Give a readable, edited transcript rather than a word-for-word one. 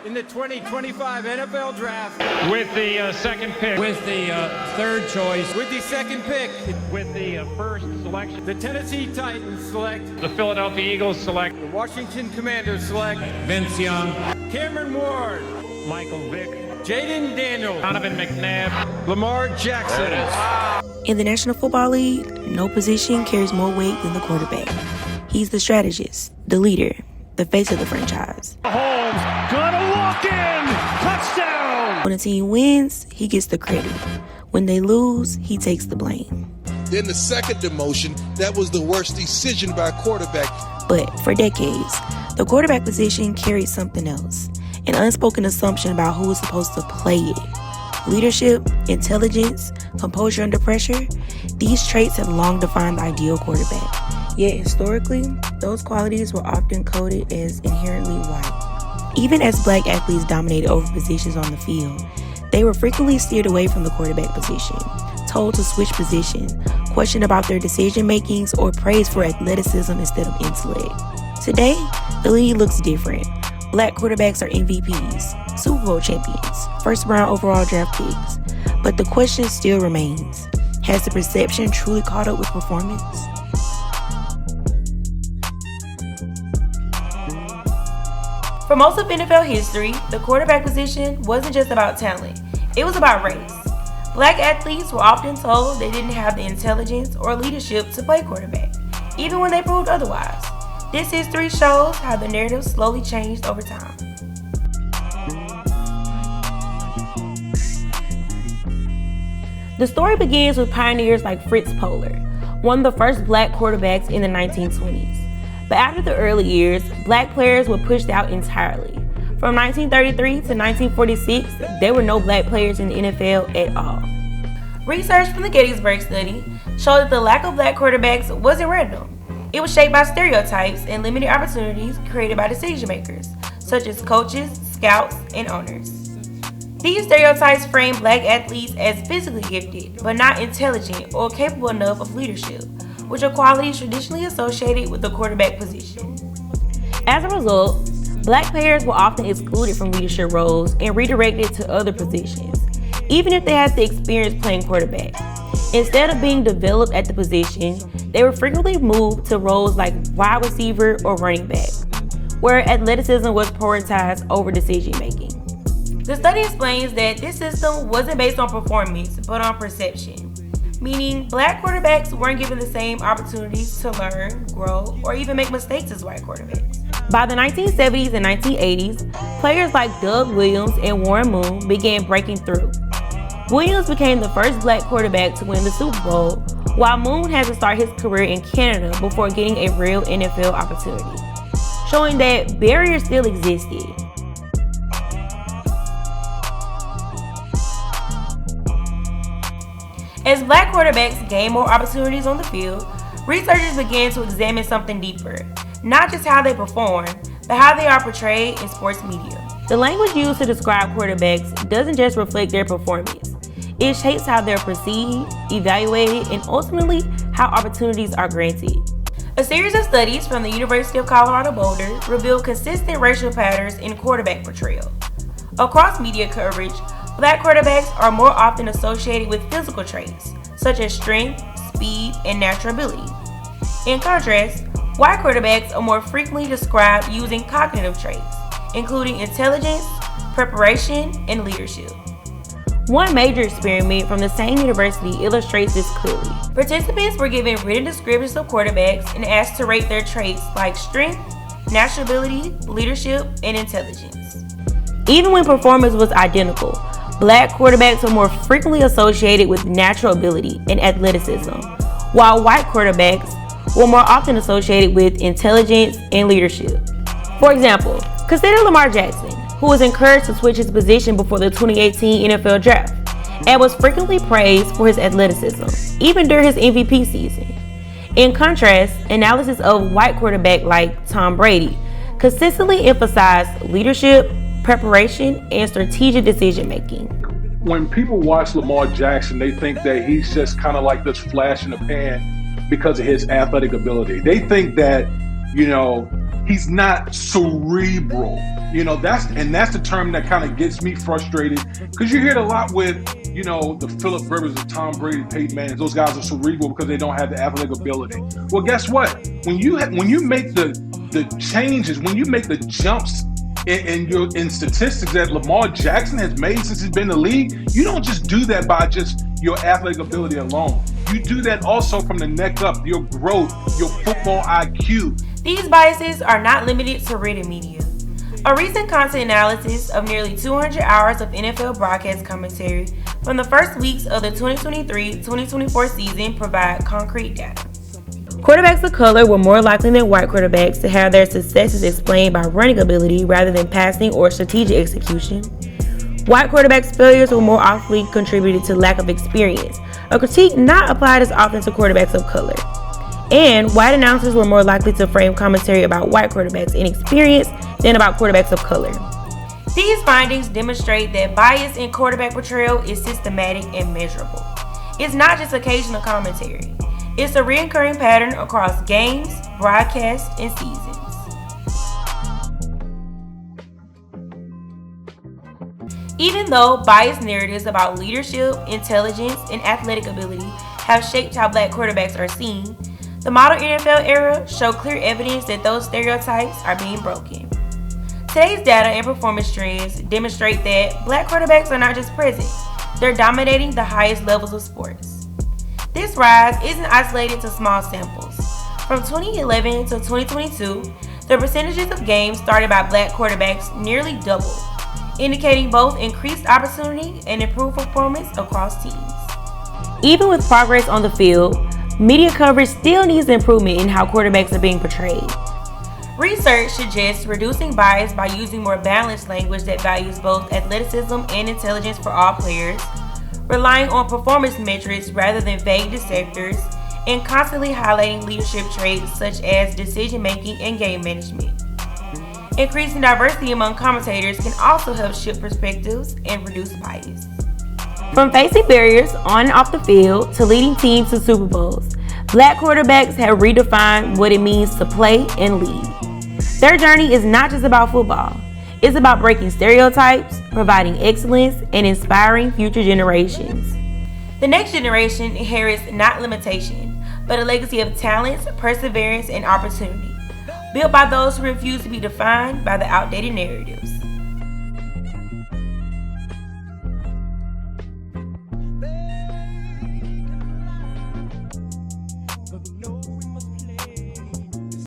in the 2025 NFL Draft. With the second pick. With the third choice. With the second pick. With the first selection. The Tennessee Titans select. The Philadelphia Eagles select. The Washington Commanders select. Vince Young. Cameron Ward. Michael Vick. Jaden Daniels. Donovan McNabb. Lamar Jackson. In the National Football League, no position carries more weight than the quarterback. He's the strategist, the leader, the face of the franchise. Mahomes gonna walk in. Touchdown. When a team wins, he gets the credit. When they lose, he takes the blame. Then the second demotion, that was the worst decision by a quarterback. But for decades, the quarterback position carried something else. An unspoken assumption about who is supposed to play it. Leadership, intelligence, composure under pressure, these traits have long defined the ideal quarterback. Yet historically, those qualities were often coded as inherently white. Even as black athletes dominated over positions on the field, they were frequently steered away from the quarterback position, told to switch position, questioned about their decision makings, or praised for athleticism instead of intellect. Today, the league looks different. Black quarterbacks are MVPs, Super Bowl champions, first-round overall draft picks. But the question still remains, has the perception truly caught up with performance? For most of NFL history, the quarterback position wasn't just about talent, it was about race. Black athletes were often told they didn't have the intelligence or leadership to play quarterback, even when they proved otherwise. This history shows how the narrative slowly changed over time. The story begins with pioneers like Fritz Pollard, one of the first black quarterbacks in the 1920s. But after the early years, black players were pushed out entirely. From 1933 to 1946, there were no black players in the NFL at all. Research from the Gettysburg study showed that the lack of black quarterbacks wasn't random. It was shaped by stereotypes and limited opportunities created by decision makers, such as coaches, scouts, and owners. These stereotypes frame black athletes as physically gifted, but not intelligent or capable enough of leadership, which are qualities traditionally associated with the quarterback position. As a result, black players were often excluded from leadership roles and redirected to other positions, even if they had the experience playing quarterback. Instead of being developed at the position, they were frequently moved to roles like wide receiver or running back, where athleticism was prioritized over decision making. The study explains that this system wasn't based on performance, but on perception, meaning black quarterbacks weren't given the same opportunities to learn, grow, or even make mistakes as white quarterbacks. By the 1970s and 1980s, players like Doug Williams and Warren Moon began breaking through. Williams became the first black quarterback to win the Super Bowl, while Moon had to start his career in Canada before getting a real NFL opportunity, showing that barriers still existed. As black quarterbacks gained more opportunities on the field, researchers began to examine something deeper, not just how they perform, but how they are portrayed in sports media. The language used to describe quarterbacks doesn't just reflect their performance. It shapes how they're perceived, evaluated, and ultimately how opportunities are granted. A series of studies from the University of Colorado Boulder revealed consistent racial patterns in quarterback portrayal. Across media coverage, black quarterbacks are more often associated with physical traits, such as strength, speed, and natural ability. In contrast, white quarterbacks are more frequently described using cognitive traits, including intelligence, preparation, and leadership. One major experiment from the same university illustrates this clearly. Participants were given written descriptions of quarterbacks and asked to rate their traits like strength, natural ability, leadership, and intelligence. Even when performance was identical, black quarterbacks were more frequently associated with natural ability and athleticism, while white quarterbacks were more often associated with intelligence and leadership. For example, consider Lamar Jackson, who was encouraged to switch his position before the 2018 NFL Draft, and was frequently praised for his athleticism, even during his MVP season. In contrast, analysis of white quarterbacks like Tom Brady consistently emphasized leadership, preparation, and strategic decision-making. When people watch Lamar Jackson, they think that he's just kind of like this flash in the pan because of his athletic ability. They think that, he's not cerebral. You know, that's the term that kind of gets me frustrated, because you hear it a lot with, you know, the Phillip Rivers, the Tom Brady, Peyton Manning. Those guys are cerebral because they don't have the athletic ability. Well, guess what? When you make the changes, when you make the jumps in statistics that Lamar Jackson has made since he's been in the league, you don't just do that by just your athletic ability alone. You do that also from the neck up, your growth, your football IQ. These biases are not limited to written media. A recent content analysis of nearly 200 hours of NFL broadcast commentary from the first weeks of the 2023-2024 season provide concrete data. Quarterbacks of color were more likely than white quarterbacks to have their successes explained by running ability rather than passing or strategic execution. White quarterbacks' failures were more often contributed to lack of experience, a critique not applied as often to quarterbacks of color. And white announcers were more likely to frame commentary about white quarterbacks' inexperience than about quarterbacks of color. These findings demonstrate that bias in quarterback portrayal is systematic and measurable. It's not just occasional commentary. It's a recurring pattern across games, broadcasts, and seasons. Even though biased narratives about leadership, intelligence, and athletic ability have shaped how black quarterbacks are seen, the modern NFL era show clear evidence that those stereotypes are being broken. Today's data and performance trends demonstrate that black quarterbacks are not just present, they're dominating the highest levels of sports. This rise isn't isolated to small samples. From 2011 to 2022, the percentages of games started by black quarterbacks nearly doubled, indicating both increased opportunity and improved performance across teams. Even with progress on the field, media coverage still needs improvement in how quarterbacks are being portrayed. Research suggests reducing bias by using more balanced language that values both athleticism and intelligence for all players, relying on performance metrics rather than vague deceptors, and constantly highlighting leadership traits such as decision-making and game management. Increasing diversity among commentators can also help shift perspectives and reduce bias. From facing barriers on and off the field to leading teams to Super Bowls, black quarterbacks have redefined what it means to play and lead. Their journey is not just about football. It's about breaking stereotypes, providing excellence, and inspiring future generations. The next generation inherits not limitation, but a legacy of talent, perseverance, and opportunity, built by those who refuse to be defined by the outdated narratives.